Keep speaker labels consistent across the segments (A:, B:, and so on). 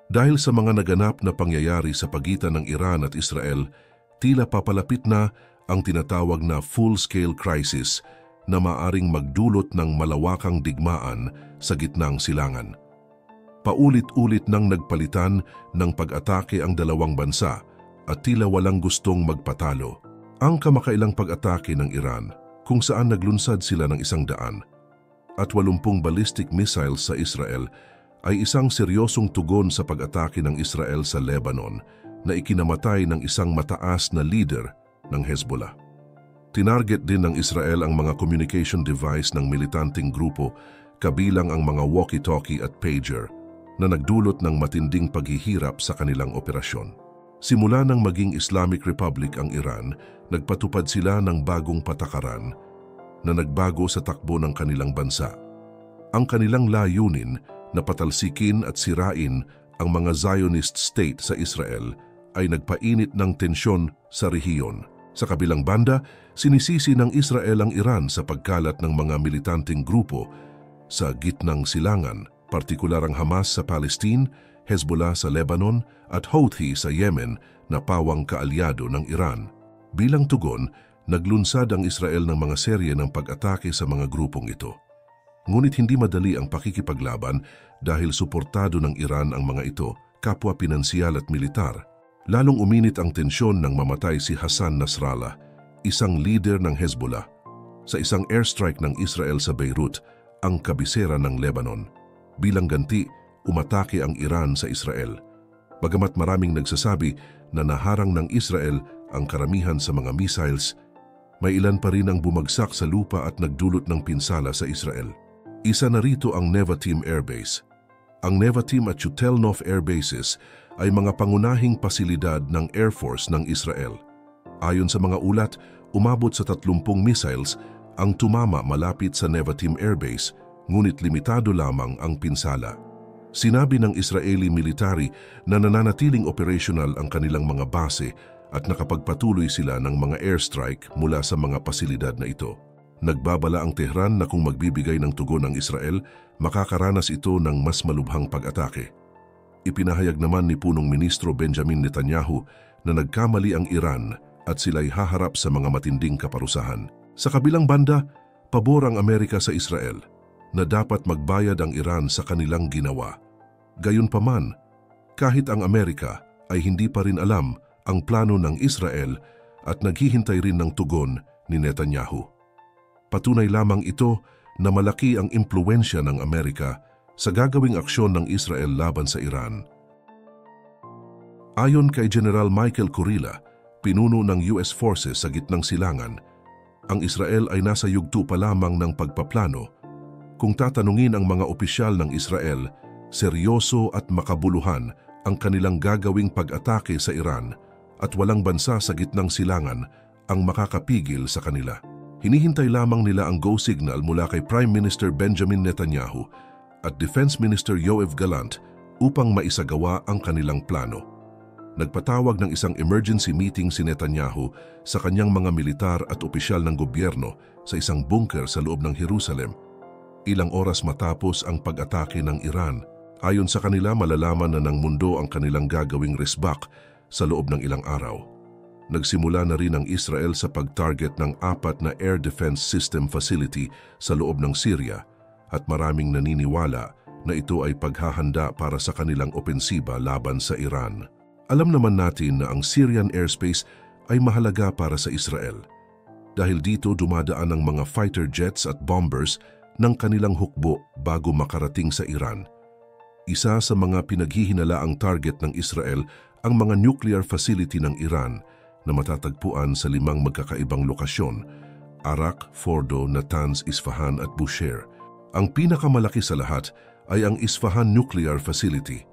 A: Dahil sa mga naganap na pangyayari sa pagitan ng Iran at Israel, tila papalapit na ang tinatawag na full-scale crisis na maaring magdulot ng malawakang digmaan sa gitnang silangan. Paulit-ulit nang nagpalitan ng pag-atake ang dalawang bansa at tila walang gustong magpatalo. Ang kamakailang pag-atake ng Iran, kung saan naglunsad sila ng 100 at 80 ballistic missiles sa Israel, ay isang seryosong tugon sa pag-atake ng Israel sa Lebanon na ikinamatay ng isang mataas na leader ng Hezbollah. Tinarget din ng Israel ang mga communication device ng militanteng grupo, kabilang ang mga walkie-talkie at pager, na nagdulot ng matinding paghihirap sa kanilang operasyon. Simula nang maging Islamic Republic ang Iran, nagpatupad sila ng bagong patakaran na nagbago sa takbo ng kanilang bansa. Ang kanilang layunin na patalsikin at sirain ang mga Zionist state sa Israel ay nagpainit ng tensyon sa rehiyon. Sa kabilang banda, sinisisi ng Israel ang Iran sa pagkalat ng mga militanteng grupo sa gitnang silangan, partikular ang Hamas sa Palestine, Hezbollah sa Lebanon at Houthi sa Yemen na pawang kaalyado ng Iran. Bilang tugon, naglunsad ang Israel ng mga serye ng pag-atake sa mga grupong ito. Ngunit hindi madali ang pakikipaglaban dahil suportado ng Iran ang mga ito, kapwa pinansyal at militar. Lalong uminit ang tensyon nang mamatay si Hassan Nasrallah, isang leader ng Hezbollah, sa isang airstrike ng Israel sa Beirut, ang kabisera ng Lebanon. Bilang ganti, umatake ang Iran sa Israel. Bagamat maraming nagsasabi na naharang ng Israel ang karamihan sa mga missiles, may ilan pa rin ang bumagsak sa lupa at nagdulot ng pinsala sa Israel. Isa na rito ang Nevatim Air Base. Ang Nevatim at Chutelnov Air Bases ay mga pangunahing pasilidad ng Air Force ng Israel. Ayon sa mga ulat, umabot sa 30 missiles ang tumama malapit sa Nevatim Air Base, ngunit limitado lamang ang pinsala. Sinabi ng Israeli military na nananatiling operational ang kanilang mga base at nakapagpatuloy sila ng mga airstrike mula sa mga pasilidad na ito. Nagbabala ang Tehran na kung magbibigay ng tugon ang Israel, makakaranas ito ng mas malubhang pag-atake. Ipinahayag naman ni Punong Ministro Benjamin Netanyahu na nagkamali ang Iran at sila'y haharap sa mga matinding kaparusahan. Sa kabilang banda, pabor ang Amerika sa Israel na dapat magbayad ang Iran sa kanilang ginawa. Gayunpaman, kahit ang Amerika ay hindi pa rin alam ang plano ng Israel at naghihintay rin ng tugon ni Netanyahu. Patunay lamang ito na malaki ang impluwensya ng Amerika sa gagawing aksyon ng Israel laban sa Iran. Ayon kay General Michael Kurilla, pinuno ng US Forces sa gitnang silangan, ang Israel ay nasa yugto pa lamang ng pagpaplano. Kung tatanungin ang mga opisyal ng Israel, seryoso at makabuluhan ang kanilang gagawing pag-atake sa Iran at walang bansa sa gitnang silangan ang makakapigil sa kanila. Hinihintay lamang nila ang go signal mula kay Prime Minister Benjamin Netanyahu at Defense Minister Yoav Gallant upang maisagawa ang kanilang plano. Nagpatawag ng isang emergency meeting si Netanyahu sa kanyang mga militar at opisyal ng gobyerno sa isang bunker sa loob ng Jerusalem, ilang oras matapos ang pag-atake ng Iran. Ayon sa kanila, malalaman na ng mundo ang kanilang gagawing resbak sa loob ng ilang araw. Nagsimula na rin ang Israel sa pag-target ng 4 na air defense system facility sa loob ng Syria at maraming naniniwala na ito ay paghahanda para sa kanilang opensiba laban sa Iran. Alam naman natin na ang Syrian airspace ay mahalaga para sa Israel dahil dito dumadaan ang mga fighter jets at bombers ng kanilang hukbo bago makarating sa Iran. Isa sa mga pinaghihinalaang target ng Israel ang mga nuclear facility ng Iran na matatagpuan sa 5 magkakaibang lokasyon: Arak, Fordo, Natanz, Isfahan at Bushehr. Ang pinakamalaki sa lahat ay ang Isfahan Nuclear Facility.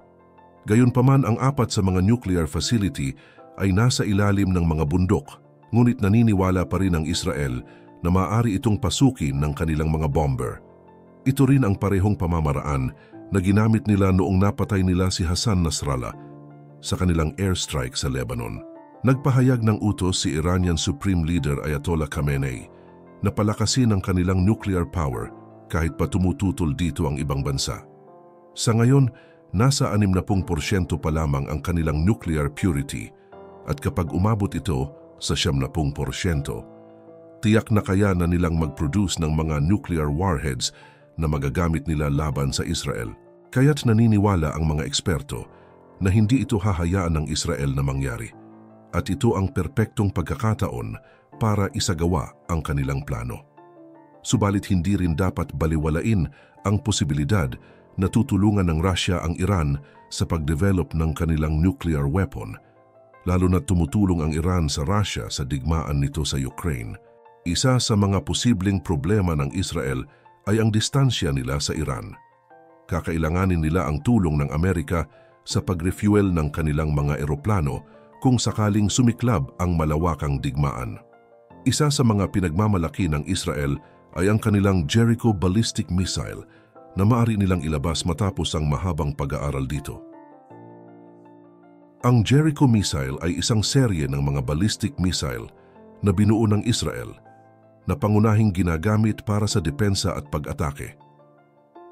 A: Gayunpaman, ang 4 sa mga nuclear facility ay nasa ilalim ng mga bundok, ngunit naniniwala pa rin ang Israel na maaari itong pasukin ng kanilang mga bomber. Ito rin ang parehong pamamaraan na ginamit nila noong napatay nila si Hassan Nasrallah sa kanilang airstrike sa Lebanon. Nagpahayag ng utos si Iranian Supreme Leader Ayatollah Khamenei na palakasin ang kanilang nuclear power kahit pa tumututol dito ang ibang bansa. Sa ngayon, nasa 60% pa lamang ang kanilang nuclear purity at kapag umabot ito sa 70%, tiyak na kaya na nilang mag-produce ng mga nuclear warheads na magagamit nila laban sa Israel. Kaya't naniniwala ang mga eksperto na hindi ito hahayaan ng Israel na mangyari at ito ang perpektong pagkakataon para isagawa ang kanilang plano. Subalit hindi rin dapat baliwalain ang posibilidad na tutulungan ng Russia ang Iran sa pag-develop ng kanilang nuclear weapon, lalo na tumutulong ang Iran sa Russia sa digmaan nito sa Ukraine. Isa sa mga posibleng problema ng Israel ay ang distansya nila sa Iran. Kakailanganin nila ang tulong ng Amerika sa pag-refuel ng kanilang mga eroplano kung sakaling sumiklab ang malawakang digmaan. Isa sa mga pinagmamalaki ng Israel ay ang kanilang Jericho ballistic missile na maaari nilang ilabas matapos ang mahabang pag-aaral dito. Ang Jericho missile ay isang serye ng mga ballistic missile na binuo ng Israel na pangunahing ginagamit para sa depensa at pag-atake.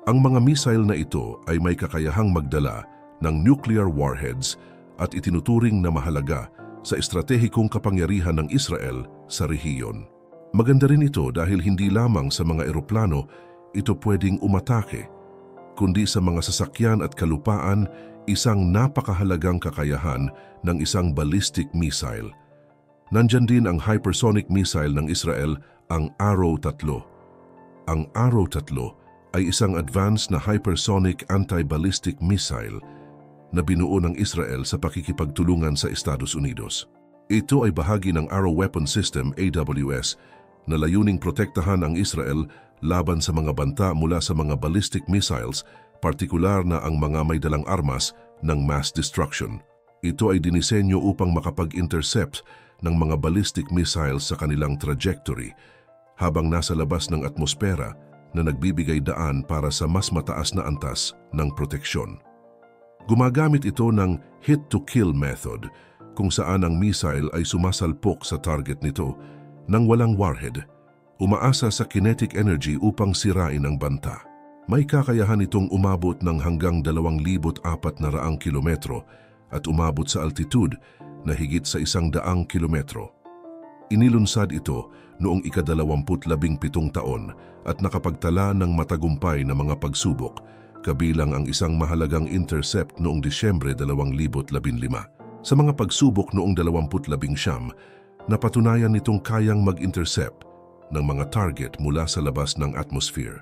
A: Ang mga missile na ito ay may kakayahang magdala ng nuclear warheads at itinuturing na mahalaga sa estratehikong kapangyarihan ng Israel sa rehiyon. Maganda rin ito dahil hindi lamang sa mga eroplano ito pwedeng umatake, kundi sa mga sasakyan at kalupaan, isang napakahalagang kakayahan ng isang ballistic missile. Nandyan din ang hypersonic missile ng Israel, ang Arrow 3. Ang Arrow 3 ay isang advanced na hypersonic anti-ballistic missile na binuo ng Israel sa pakikipagtulungan sa Estados Unidos. Ito ay bahagi ng Arrow Weapon System AWS na layuning protektahan ang Israel laban sa mga banta mula sa mga ballistic missiles, partikular na ang mga may dalang armas ng mass destruction. Ito ay dinisenyo upang makapag-intercept ng mga ballistic missiles sa kanilang trajectory habang nasa labas ng atmosfera na nagbibigay daan para sa mas mataas na antas ng proteksyon. Gumagamit ito ng hit-to-kill method kung saan ang missile ay sumasalpok sa target nito nang walang warhead, umaasa sa kinetic energy upang sirain ang banta. May kakayahan itong umabot ng hanggang 2,400 kilometro at umabot sa altitude na higit sa 100 kilometro. Inilunsad ito noong ika-27 taon at nakapagtala ng matagumpay na mga pagsubok, kabilang ang isang mahalagang intercept noong Disyembre 2015. Sa mga pagsubok noong 2019, napatunayan nitong kayang mag-intercept ng mga target mula sa labas ng atmosphere.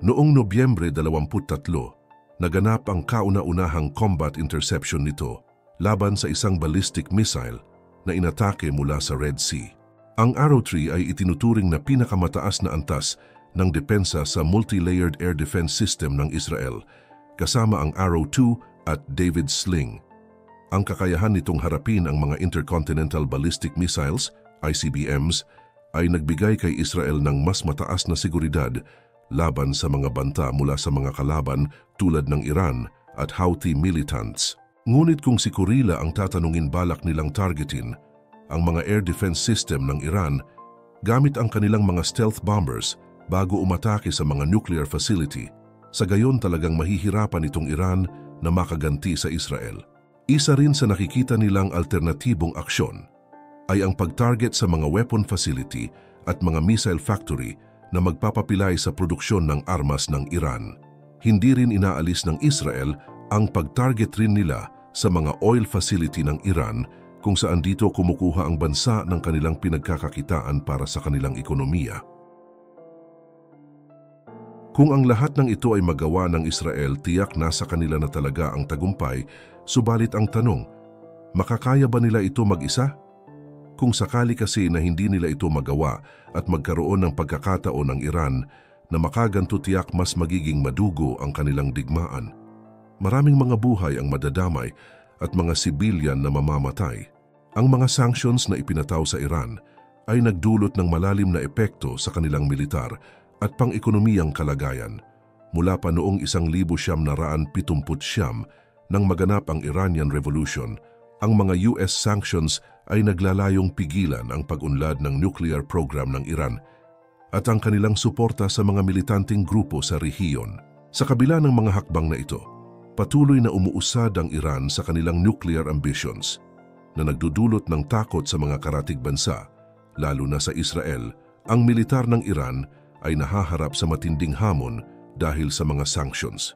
A: Noong Nobyembre 23, naganap ang kauna-unahang combat interception nito laban sa isang ballistic missile na inatake mula sa Red Sea. Ang Arrow 3 ay itinuturing na pinakamataas na antas ng depensa sa multi-layered air defense system ng Israel, kasama ang Arrow 2 at David's Sling. Ang kakayahan nitong harapin ang mga intercontinental ballistic missiles, ICBMs, ay nagbigay kay Israel ng mas mataas na seguridad laban sa mga banta mula sa mga kalaban tulad ng Iran at Houthi militants. Ngunit kung si Kurila ang tatanungin, balak nilang targetin ang mga air defense system ng Iran gamit ang kanilang mga stealth bombers bago umatake sa mga nuclear facility. Sa gayon talagang mahihirapan itong Iran na makaganti sa Israel. Isa rin sa nakikita nilang alternatibong aksyon ay ang pag-target sa mga weapon facility at mga missile factory na magpapapilay sa produksyon ng armas ng Iran. Hindi rin inaalis ng Israel ang pag-target rin nila sa mga oil facility ng Iran kung saan dito kumukuha ang bansa ng kanilang pinagkakakitaan para sa kanilang ekonomiya. Kung ang lahat ng ito ay magawa ng Israel, tiyak nasa kanila na talaga ang tagumpay, subalit ang tanong, makakaya ba nila ito mag-isa? Kung sakali kasi na hindi nila ito magawa at magkaroon ng pagkakataon ng Iran na makaganto, tiyak mas magiging madugo ang kanilang digmaan. Maraming mga buhay ang madadamay at mga sibilyan na mamamatay. Ang mga sanctions na ipinataw sa Iran ay nagdulot ng malalim na epekto sa kanilang militar at pang-ekonomiyang kalagayan. Mula pa noong 1979 nang maganap ang Iranian Revolution, ang mga US sanctions ay naglalayong pigilan ang pag-unlad ng nuclear program ng Iran at ang kanilang suporta sa mga militanteng grupo sa rehiyon. Sa kabila ng mga hakbang na ito, patuloy na umuusad ang Iran sa kanilang nuclear ambitions na nagdudulot ng takot sa mga karatig bansa, lalo na sa Israel. Ang militar ng Iran ay nahaharap sa matinding hamon dahil sa mga sanctions.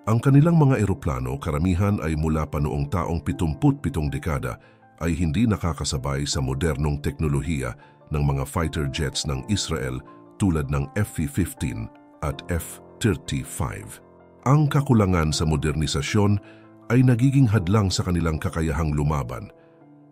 A: Ang kanilang mga eroplano, karamihan ay mula pa noong taong 77 dekada, ay hindi nakakasabay sa modernong teknolohiya ng mga fighter jets ng Israel tulad ng F-15 at F-35. Ang kakulangan sa modernisasyon ay nagiging hadlang sa kanilang kakayahang lumaban.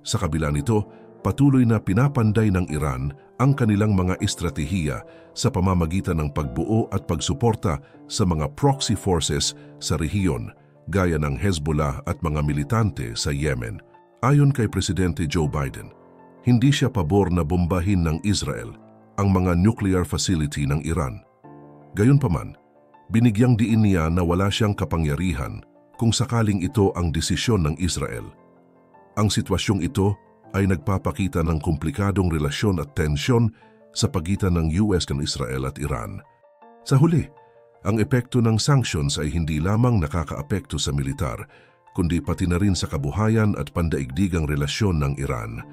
A: Sa kabila nito, patuloy na pinapanday ng Iran ang kanilang mga estratehiya sa pamamagitan ng pagbuo at pagsuporta sa mga proxy forces sa rehiyon gaya ng Hezbollah at mga militante sa Yemen. Ayon kay Presidente Joe Biden, hindi siya pabor na bombahin ng Israel ang mga nuclear facility ng Iran. Gayunpaman, binigyang diin niya na wala siyang kapangyarihan kung sakaling ito ang desisyon ng Israel. Ang sitwasyong ito ay nagpapakita ng komplikadong relasyon at tensyon sa pagitan ng US at Israel at Iran. Sa huli, ang epekto ng sanctions ay hindi lamang nakakaapekto sa militar, kundi pati na rin sa kabuhayan at pandaigdigang relasyon ng Iran.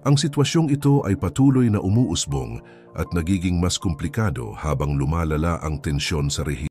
A: Ang sitwasyong ito ay patuloy na umuusbong at nagiging mas komplikado habang lumalala ang tensyon sa rehiyon.